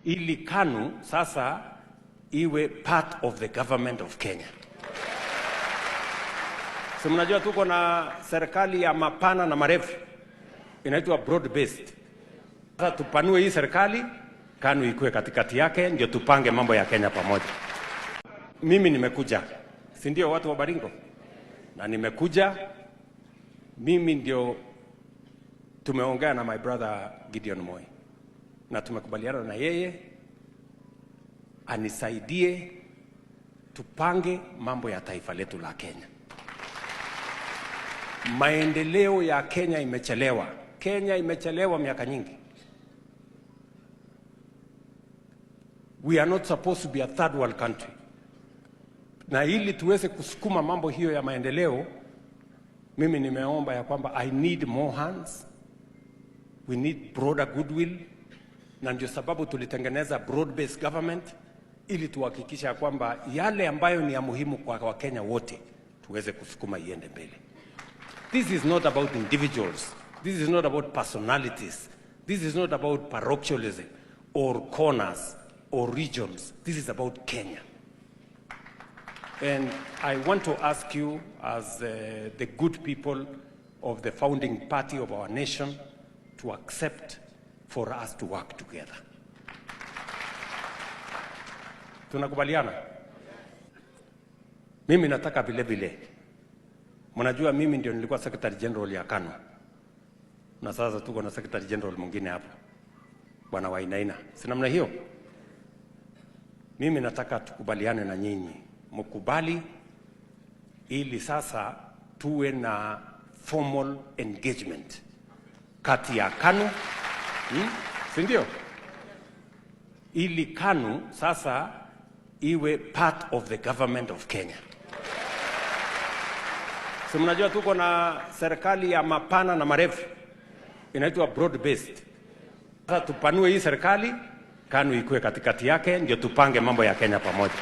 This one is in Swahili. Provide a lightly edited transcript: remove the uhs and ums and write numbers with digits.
ili KANU sasa iwe part of the government of Kenya. Si mnajua tuko na serikali ya mapana na marefu inaitwa broad based. Sasa tupanue hii serikali, KANU ikuwe katikati yake, ndio tupange mambo ya Kenya pamoja. Mimi nimekuja, si ndio watu wa Baringo? Na nimekuja mimi ndio tumeongea na my brother Gideon Moi na tumekubaliana na yeye anisaidie tupange mambo ya taifa letu la Kenya. Maendeleo ya Kenya imechelewa. Kenya imechelewa miaka nyingi. We are not supposed to be a third world country. Na ili tuweze kusukuma mambo hiyo ya maendeleo, mimi nimeomba ya kwamba I need more hands. We need broader goodwill. Na ndio sababu tulitengeneza broad-based government ili tuhakikisha kwamba yale ambayo ni ya muhimu kwa Wakenya wote tuweze kusukuma iende mbele. This is not about individuals. This is not about personalities. This is not about parochialism or corners or regions. This is about Kenya. And I want to ask you, as the good people of the founding party of our nation, to accept for us to work together. Tunakubaliana? Mimi nataka vile vile. Mnajua mimi ndio nilikuwa Secretary General ya KANU. Na sasa tuko na Secretary General mwingine hapa. Bwana Wainaina. Si namna hiyo? Mimi nataka tukubaliane na nyinyi. Mkubali ili sasa tuwe na formal engagement kati ya KANU, si ndio? Ili KANU sasa iwe part of the government of Kenya. Si mnajua tuko na serikali ya mapana na marefu inaitwa broad based. Sasa tupanue hii serikali, KANU ikuwe katikati yake, ndio tupange mambo ya Kenya pamoja.